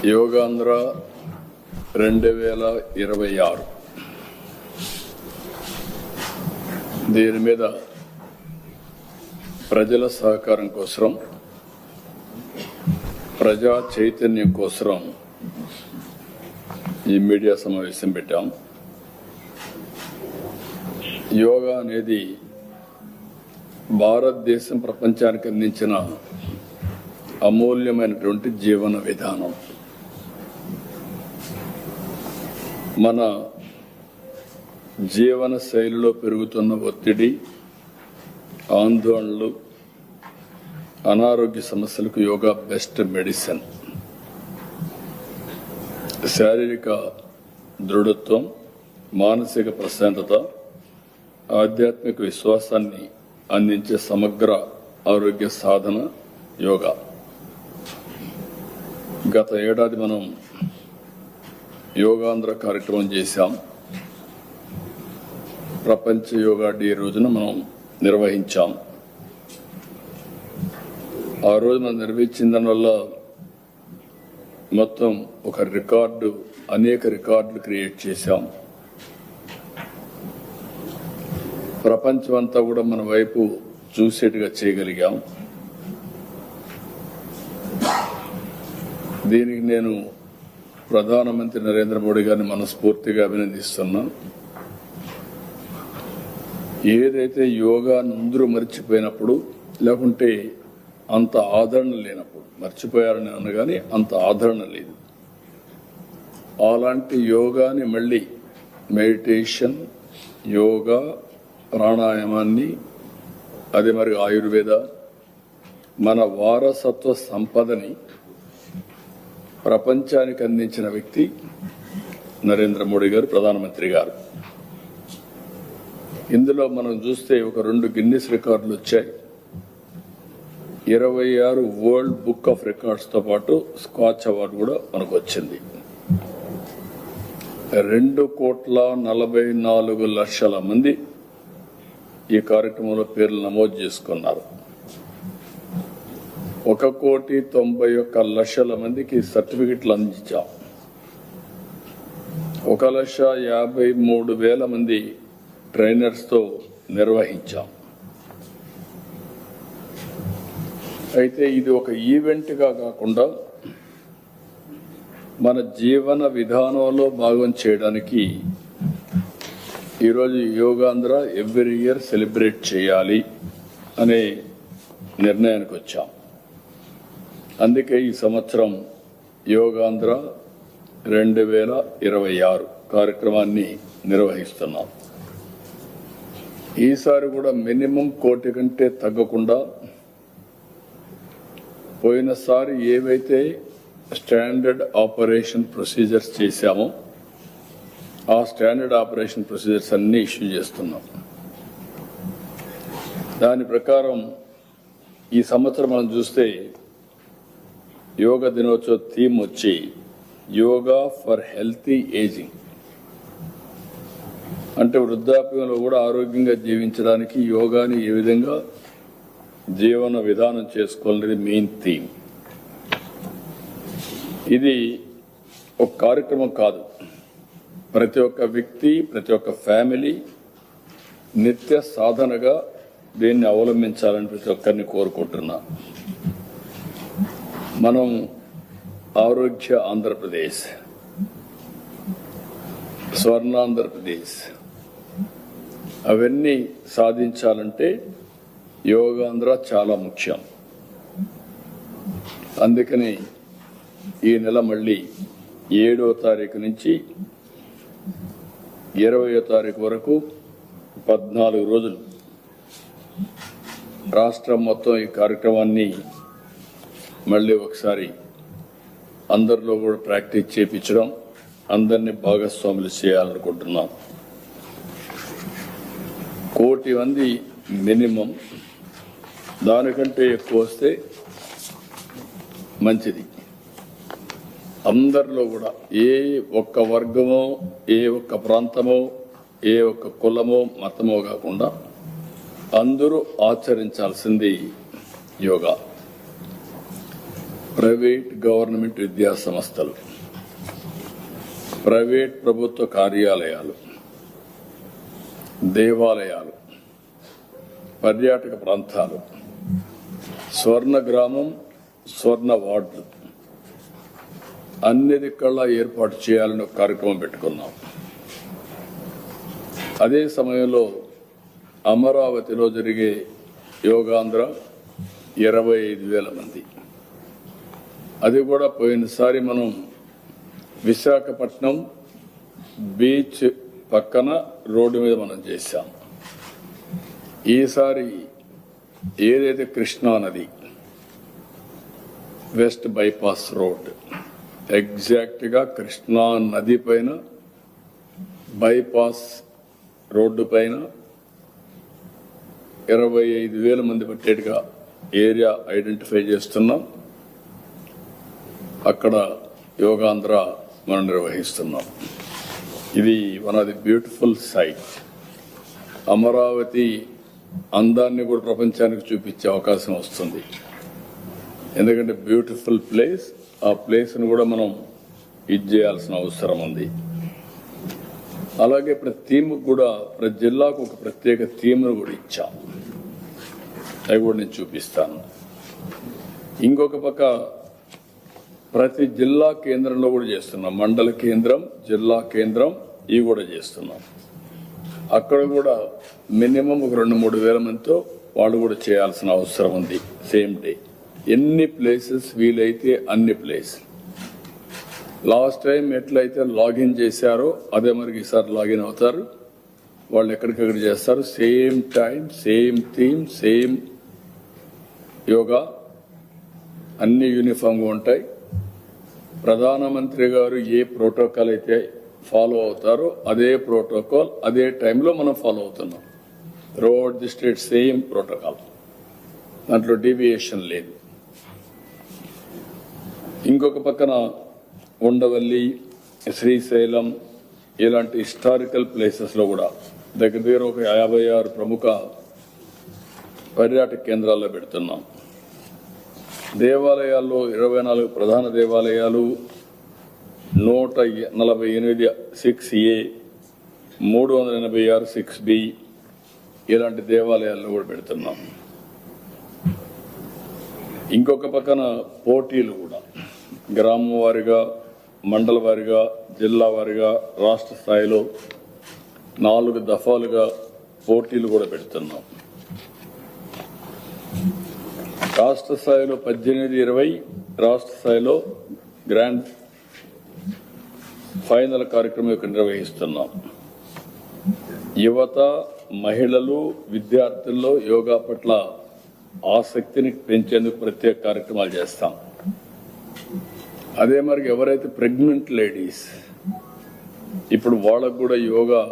యోగాంధ్ర 2026 దీని మీద ప్రజల సహకారం కోసం, ప్రజా చైతన్యం కోసం ఈ మీడియా సమావేశం పెట్టాం. యోగా అనేది భారతదేశం ప్రపంచానికి అందించిన అమూల్యమైనటువంటి జీవన విధానం. మన జీవన శైలిలో పెరుగుతున్న ఒత్తిడి, ఆందోళనలు, అనారోగ్య సమస్యలకు యోగా బెస్ట్ మెడిసిన్. శారీరక దృఢత్వం, మానసిక ప్రశాంతత, ఆధ్యాత్మిక విశ్వాసాన్ని అందించే సమగ్ర ఆరోగ్య సాధన యోగా. గత ఏడాది మనం యోగాంధ్ర కార్యక్రమం చేశాం. ప్రపంచ యోగా డే రోజున మనం నిర్వహించాం. ఆ రోజు మనం నిర్వహించిన దానివల్ల మొత్తం ఒక రికార్డు, అనేక రికార్డులు క్రియేట్ చేశాం. ప్రపంచమంతా కూడా మన వైపు చూసేట్టుగా చేయగలిగాం. దీనికి నేను ప్రధానమంత్రి నరేంద్ర మోడీ గారిని మనస్ఫూర్తిగా అభినందిస్తున్నా. ఏదైతే యోగా అందరూ మర్చిపోయినప్పుడు, లేకుంటే అంత ఆదరణ లేనప్పుడు, మర్చిపోయారని అనగానే అంత ఆదరణ లేదు, అలాంటి యోగాని మళ్ళీ మెడిటేషన్, యోగా, ప్రాణాయామాన్ని, అదే మరి ఆయుర్వేద, మన వారసత్వ సంపదని ప్రపంచానికి అందించిన వ్యక్తి నరేంద్ర మోడీ గారు, ప్రధానమంత్రి గారు. ఇందులో మనం చూస్తే ఒక 2 గిన్నిస్ రికార్డులు వచ్చాయి. 26 వరల్డ్ బుక్ ఆఫ్ రికార్డ్స్ తో పాటు స్కాచ్ అవార్డు కూడా మనకు వచ్చింది. 2,44,00,000 మంది ఈ కార్యక్రమంలో పేర్లు నమోదు చేసుకున్నారు. 1,91,00,000 మందికి సర్టిఫికెట్లు అందించాం. 1,53,000 మంది ట్రైనర్స్ తో నిర్వహించాం. అయితే ఇది ఒక ఈవెంట్ గా కాకుండా మన జీవన విధానంలో భాగం చేయడానికి ఈరోజు యోగాంధ్ర ఎవ్రీ ఇయర్ సెలబ్రేట్ చేయాలి అనే నిర్ణయానికి వచ్చాం. అందుకే ఈ సంవత్సరం యోగాంధ్ర 2026 కార్యక్రమాన్ని నిర్వహిస్తున్నాం. ఈసారి కూడా మినిమం 1 కోటి కంటే తగ్గకుండా, పోయినసారి ఏవైతే స్టాండర్డ్ ఆపరేషన్ ప్రొసీజర్స్ చేశామో ఆ స్టాండర్డ్ ఆపరేషన్ ప్రొసీజర్స్ అన్ని ఇష్యూ చేస్తున్నాం. దాని ప్రకారం ఈ సంవత్సరం మనం చూస్తే యోగా దినోత్సవ థీమ్ వచ్చి యోగా ఫర్ హెల్తీ ఏజింగ్. అంటే వృద్ధాప్యంలో కూడా ఆరోగ్యంగా జీవించడానికి యోగాని ఏ విధంగా జీవన విధానం చేసుకోవాలనేది మెయిన్ థీమ్. ఇది ఒక కార్యక్రమం కాదు, ప్రతి ఒక్క వ్యక్తి, ప్రతి ఒక్క ఫ్యామిలీ నిత్య సాధనగా దీన్ని అవలంబించాలని ప్రతి ఒక్కరిని కోరుకుంటున్నా. మనం ఆరోగ్య ఆంధ్రప్రదేశ్, స్వర్ణాంధ్రప్రదేశ్ అవన్నీ సాధించాలంటే యోగాంధ్ర చాలా ముఖ్యం. అందుకని ఈ నెల మళ్ళీ 7వ తారీఖు నుంచి 20వ తారీఖు వరకు 14 రోజులు రాష్ట్రం మొత్తం ఈ కార్యక్రమాన్ని మళ్ళీ ఒకసారి అందరిలో కూడా ప్రాక్టీస్ చేయించడం, అందరినీ భాగస్వాములు చేయాలనుకుంటున్నాం. 1 కోటి మంది మినిమం, దానికంటే ఎక్కువ వస్తే మంచిది. అందరిలో కూడా ఏ ఒక్క వర్గమో, ఏ ఒక్క ప్రాంతమో, ఏ ఒక్క కులమో, మతమో కాకుండా అందరూ ఆచరించాల్సింది యోగా. ప్రైవేట్ గవర్నమెంట్ విద్యా సంస్థలు, ప్రైవేట్ ప్రభుత్వ కార్యాలయాలు, దేవాలయాలు, పర్యాటక ప్రాంతాలు, స్వర్ణ గ్రామం, స్వర్ణ వార్డు అన్ని దిక్కల్లా ఏర్పాటు చేయాలని ఒక కార్యక్రమం పెట్టుకున్నాం. అదే సమయంలో అమరావతిలో జరిగే యోగాంధ్ర 25,000 మంది, అది కూడా పోయినసారి మనం విశాఖపట్నం బీచ్ పక్కన రోడ్డు మీద మనం చేశాం. ఈసారి ఏదైతే కృష్ణా నది వెస్ట్ బైపాస్ రోడ్ ఎగ్జాక్ట్గా కృష్ణా నది పైన బైపాస్ రోడ్డు పైన 25,000 మంది పట్టేట్టుగా ఏరియా ఐడెంటిఫై చేస్తున్నాం. అక్కడ యోగాంధ్ర మనం నిర్వహిస్తున్నాం. ఇది one of the beautiful site. Amaravati అందాన్ని కూడా ప్రపంచానికి చూపించే అవకాశం వస్తుంది. ఎందుకంటే బ్యూటిఫుల్ ప్లేస్, ఆ ప్లేస్ను కూడా మనం ఇది చేయాల్సిన అవసరం ఉంది. అలాగే ప్రతి థీమ్కి కూడా ప్రతి జిల్లాకు ఒక ప్రత్యేక థీమ్ను కూడా ఇచ్చాం. అవి కూడా నేను చూపిస్తాను. ఇంకొక పక్క ప్రతి జిల్లా కేంద్రంలో కూడా చేస్తున్నాం. మండల కేంద్రం, జిల్లా కేంద్రం ఇవి కూడా చేస్తున్నాం. అక్కడ కూడా మినిమం ఒక 2-3 వేల మందితో వాళ్ళు కూడా చేయాల్సిన అవసరం ఉంది. సేమ్ డే ఎన్ని ప్లేసెస్ వీలైతే అన్ని ప్లేస్. లాస్ట్ టైం ఎట్లయితే లాగిన్ చేశారో అదే మరి ఈసారి లాగిన్ అవుతారు. వాళ్ళు ఎక్కడికక్కడ చేస్తారు. Same time, same theme, same yoga, అన్ని యూనిఫామ్గా ఉంటాయి. ప్రధానమంత్రి గారు ఏ ప్రోటోకాల్ అయితే ఫాలో అవుతారో అదే ప్రోటోకాల్ అదే టైంలో మనం ఫాలో అవుతున్నాం. Throughout the state same protocol, దాంట్లో డీవియేషన్ లేదు. ఇంకొక పక్కన ఉండవల్లి, శ్రీశైలం ఇలాంటి హిస్టారికల్ ప్లేసెస్లో కూడా దగ్గర ఒక 56 ప్రముఖ పర్యాటక కేంద్రాల్లో పెడుతున్నాం. దేవాలయాల్లో 24 ప్రధాన దేవాలయాలు, 148 6A, 386 6B ఇలాంటి దేవాలయాల్లో కూడా పెడుతున్నాం. ఇంకొక పక్కన పోటీలు కూడా గ్రామం వారిగా, మండల వారిగా, జిల్లా వారిగా, రాష్ట్ర స్థాయిలో 4 దఫాలుగా పోటీలు కూడా పెడుతున్నాం. రాష్ట్ర స్థాయిలో 18-20, రాష్ట్ర స్థాయిలో గ్రాండ్ ఫైనల్ కార్యక్రమం ఇక్కడ నిర్వహిస్తున్నాం. యువత, మహిళలు, విద్యార్థుల్లో యోగా పట్ల ఆసక్తిని పెంచేందుకు ప్రత్యేక కార్యక్రమాలు చేస్తాం. అదే మరి ఎవరైతే ప్రెగ్నెంట్ లేడీస్ ఇప్పుడు వాళ్ళకు కూడా యోగా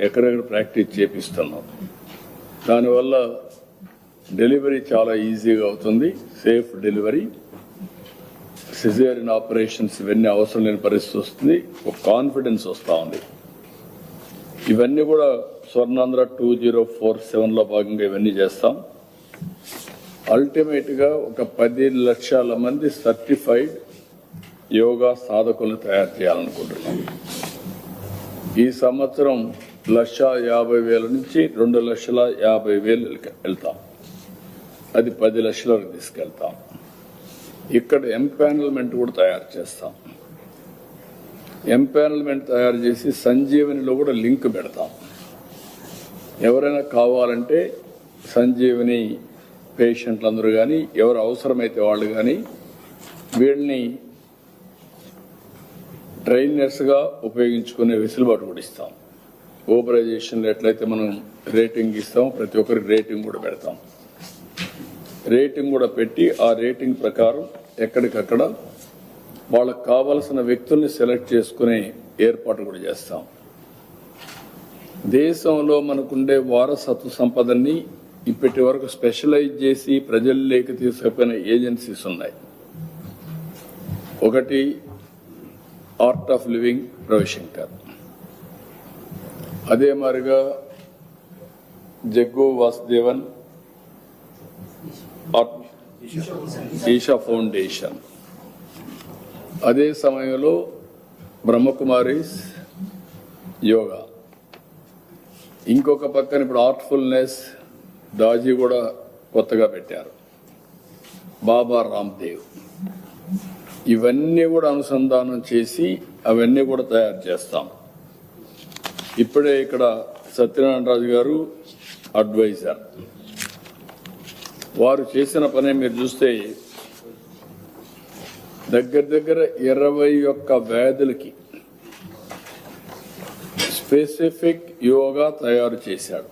ఎక్కడెక్కడ ప్రాక్టీస్ చేపిస్తున్నాం. దానివల్ల డెలివరీ చాలా ఈజీగా అవుతుంది. సేఫ్ డెలివరీ, సిజేరియన్ ఆపరేషన్స్ ఇవన్నీ అవసరం లేని పరిస్థితి వస్తుంది. ఒక కాన్ఫిడెన్స్ వస్తూ ఉంది. ఇవన్నీ కూడా స్వర్ణాంధ్ర 2047లో భాగంగా ఇవన్నీ చేస్తాం. అల్టిమేట్గా ఒక 10 లక్షల మంది సర్టిఫైడ్ యోగా సాధకులను తయారు చేయాలనుకుంటున్నాం. ఈ సంవత్సరం 1,50,000 నుంచి 2,50,000 వెళ్తాం. అది 10 లక్షల వరకు తీసుకెళ్తాం. ఇక్కడ ఎంపానల్మెంట్ కూడా తయారు చేస్తాం. ఎంపానల్మెంట్ తయారు చేసి సంజీవనిలో కూడా లింక్ పెడతాం. ఎవరైనా కావాలంటే సంజీవని పేషెంట్లందరూ కానీ, ఎవరు అవసరమైతే వాళ్ళు కానీ వీళ్ళని ట్రైనర్స్గా ఉపయోగించుకునే వెసులుబాటు కూడా ఇస్తాం. ఓబరైజేషన్లో ఎట్లయితే మనం రేటింగ్ ఇస్తాం, ప్రతి ఒక్కరికి రేటింగ్ కూడా పెడతాం. రేటింగ్ కూడా పెట్టి ఆ రేటింగ్ ప్రకారం ఎక్కడికక్కడ వాళ్ళకు కావలసిన వ్యక్తుల్ని సెలెక్ట్ చేసుకునే ఏర్పాటు కూడా చేస్తాం. దేశంలో మనకుండే వారసత్వ సంపదని ఇప్పటి వరకు స్పెషలైజ్ చేసి ప్రజల్లోకి తీసుకుపోయిన ఏజెన్సీస్ ఉన్నాయి. ఒకటి ఆర్ట్ ఆఫ్ లివింగ్ రవిశంకర్, అదే మాదిరిగా జగ్గు వాసుదేవన్ ఈషా ఫౌండేషన్, అదే సమయంలో బ్రహ్మకుమారీస్ యోగా, ఇంకొక పక్కన ఇప్పుడు ఆర్ట్ఫుల్నెస్ దాజీ కూడా కొత్తగా పెట్టారు, బాబా రామ్దేవ్. ఇవన్నీ కూడా అనుసంధానం చేసి అవన్నీ కూడా తయారు చేస్తాం. ఇప్పుడే ఇక్కడ సత్యనారాయణ రాజు గారు అడ్వైజర్, వారు చేసిన పని మీరు చూస్తే దగ్గర 21 వ్యాధులకి స్పెసిఫిక్ యోగా తయారు చేశాడు.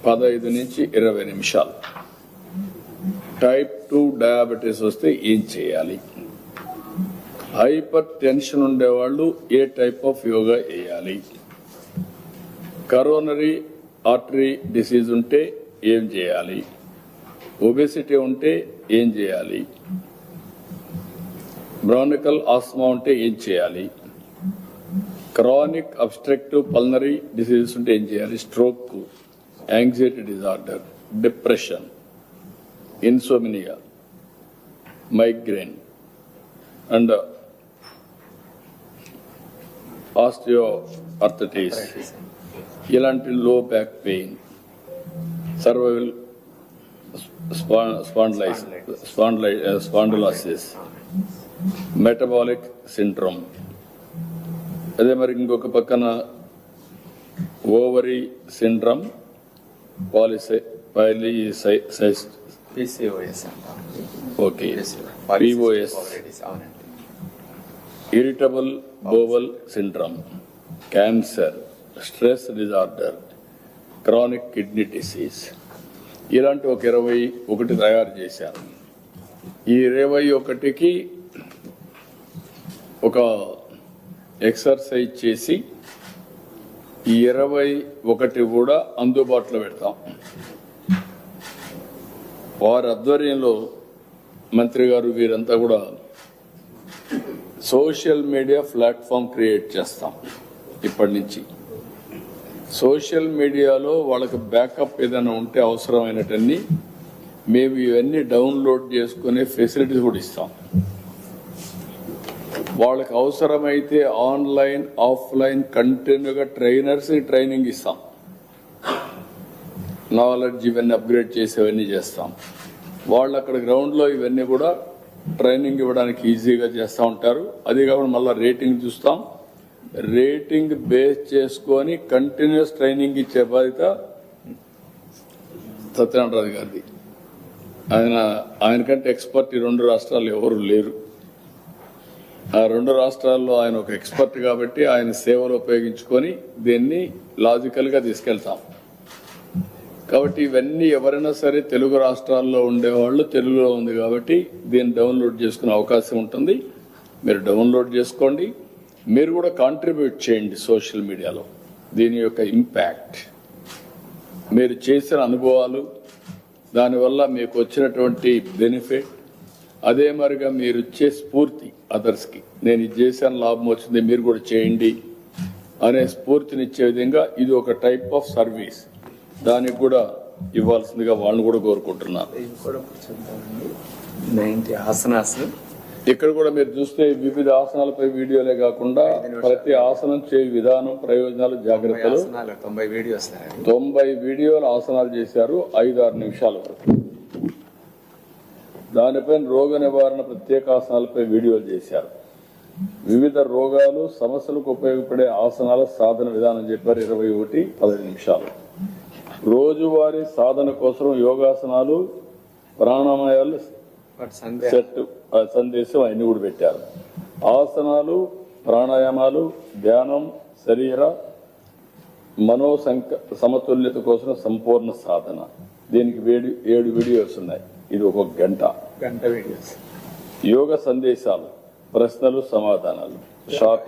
15 నుంచి 20 నిమిషాలు. టైప్ 2 డయాబెటీస్ వస్తే ఏం చేయాలి, హైపర్ టెన్షన్ ఉండేవాళ్ళు ఏ టైప్ ఆఫ్ యోగా వేయాలి, కరోనరీ ఆర్టరీ డిసీజ్ ఉంటే ఏం చేయాలి, ఒబెసిటీ ఉంటే ఏం చేయాలి, బ్రానికల్ ఆస్మా ఉంటే ఏం చేయాలి, క్రానిక్ అబ్స్ట్రక్టివ్ పల్మనరీ డిసీజెస్ ఉంటే ఏం చేయాలి, stroke, anxiety disorder, depression, insomnia, migraine and osteoarthritis, ఇలాంటి లో back pain, survival spondylosis, metabolic syndrome. అదే మరి ఇంకొక పక్కన ovary syndrome, PCOS, irritable bowel syndrome, cancer, stress disorder, chronic kidney disease, ఇలాంటి ఒక 21 తయారు చేశారు. ఈ 21కి ఒక ఎక్సర్సైజ్ చేసి ఈ 21 కూడా అందుబాటులో పెడతాం. వారి ఆధ్వర్యంలో మంత్రి గారు వీరంతా కూడా సోషల్ మీడియా ప్లాట్ఫామ్ క్రియేట్ చేస్తాం. ఇప్పటి నుంచి సోషల్ మీడియాలో వాళ్ళకి బ్యాకప్ ఏదైనా ఉంటే అవసరమైనటన్ని మేము ఇవన్నీ డౌన్లోడ్ చేసుకునే ఫెసిలిటీస్ కూడా ఇస్తాం. వాళ్ళకి అవసరమైతే ఆన్లైన్ ఆఫ్లైన్ కంటిన్యూగా ట్రైనింగ్ ఇస్తాం. నాలెడ్జ్ ఇవన్నీ అప్గ్రేడ్ చేసేవన్నీ చేస్తాం. వాళ్ళు అక్కడ గ్రౌండ్లో ఇవన్నీ కూడా ట్రైనింగ్ ఇవ్వడానికి ఈజీగా చేస్తూ ఉంటారు. అది కాకుండా మళ్ళీ రేటింగ్ చూస్తాం. రేటింగ్ బేస్ చేసుకొని కంటిన్యూస్ ట్రైనింగ్ ఇచ్చే బాధ్యత సత్యనారాయణ రాజు గారిది. ఆయనకంటే ఎక్స్పర్ట్ ఈ 2 రాష్ట్రాలు ఎవరు లేరు. ఆ 2 రాష్ట్రాల్లో ఆయన ఒక ఎక్స్పర్ట్ కాబట్టి ఆయన సేవలు ఉపయోగించుకొని దీన్ని లాజికల్గా తీసుకెళ్తాం. కాబట్టి ఇవన్నీ ఎవరైనా సరే తెలుగు రాష్ట్రాల్లో ఉండేవాళ్ళు తెలుగులో ఉంది కాబట్టి దీన్ని డౌన్లోడ్ చేసుకునే అవకాశం ఉంటుంది. మీరు డౌన్లోడ్ చేసుకోండి. మీరు కూడా కాంట్రిబ్యూట్ చేయండి సోషల్ మీడియాలో. దీని యొక్క ఇంపాక్ట్, మీరు చేసిన అనుభవాలు, దానివల్ల మీకు వచ్చినటువంటి బెనిఫిట్, అదే మరిగా మీరు ఇచ్చే స్ఫూర్తి అదర్స్కి, నేను ఇది చేశాను లాభం వచ్చింది మీరు కూడా చేయండి అనే స్ఫూర్తినిచ్చే విధంగా ఇది ఒక టైప్ ఆఫ్ సర్వీస్. దానికి కూడా ఇవ్వాల్సిందిగా వాళ్ళని కూడా కోరుకుంటున్నాను. ఇక్కడ కూడా మీరు చూస్తే వివిధ ఆసనాలపై వీడియోలే కాకుండా ప్రతి ఆసనం చే విధానం, ప్రయోజనాలు, జాగ్రత్తలు 90 వీడియోలు ఆసనాలు చేశారు 5-6 నిమిషాల వరకు. దానిపైన రోగ నివారణ ప్రత్యేక ఆసనాలపై వీడియోలు చేశారు. వివిధ రోగాలు, సమస్యలకు ఉపయోగపడే ఆసనాల సాధన విధానం చెప్పారు 21-15 నిమిషాలు. రోజువారీ సాధన కోసం యోగాసనాలు, ప్రాణాయామాలు సెట్ సందేశం అన్ని కూడా పెట్టారు. ఆసనాలు, ప్రాణాయామాలు, ధ్యానం, శరీర మనో సమతుల్యత కోసం సంపూర్ణ సాధన. దీనికి 7 వీడియోస్ ఉన్నాయి. ఇది ఒక గంట వీడియోస్. యోగ సందేశాలు, ప్రశ్నలు, సమాధానాలు, షార్ట్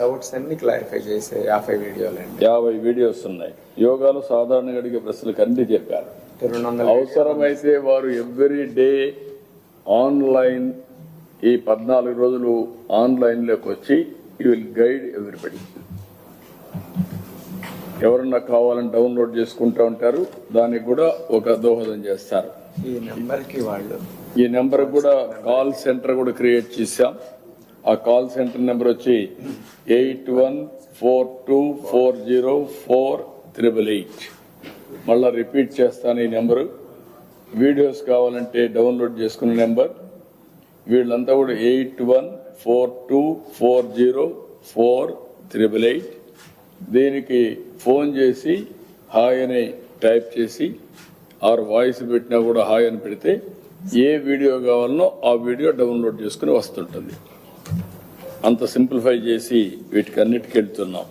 డౌట్స్ అన్ని క్లారిఫై చేసే 50 వీడియోస్ ఉన్నాయి. యోగాలు సాధారణంగా అడిగే ప్రశ్నలకు అన్ని చెప్పారు. అవసరమైతే వారు ఎవ్రీ డే ఆన్లైన్, ఈ 14 రోజులు ఆన్లైన్లోకి వచ్చి యూ విల్ గైడ్ ఎవ్రీబడి. ఎవరన్నా కావాలని డౌన్లోడ్ చేసుకుంటూ ఉంటారు. దానికి కూడా ఒక దోహదం చేస్తారు. ఈ నెంబర్ కి ఈ నెంబర్ కూడా కాల్ సెంటర్ కూడా క్రియేట్ చేశాం. ఆ కాల్ సెంటర్ నెంబర్ వచ్చి 8142404888. మళ్ళా రిపీట్ చేస్తాను ఈ నెంబరు. వీడియోస్ కావాలంటే డౌన్లోడ్ చేసుకునే నెంబర్. వీళ్ళంతా కూడా 8142404888. దీనికి ఫోన్ చేసి హాయ్ అని టైప్ చేసి ఆర్ వాయిస్ పెట్టినా కూడా హాయ్ అని పెడితే ఏ వీడియో కావాలనో ఆ వీడియో డౌన్లోడ్ చేసుకుని వస్తుంటుంది. అంత సింప్లిఫై చేసి వీటికి అన్నిటికీ వెళ్తున్నాం.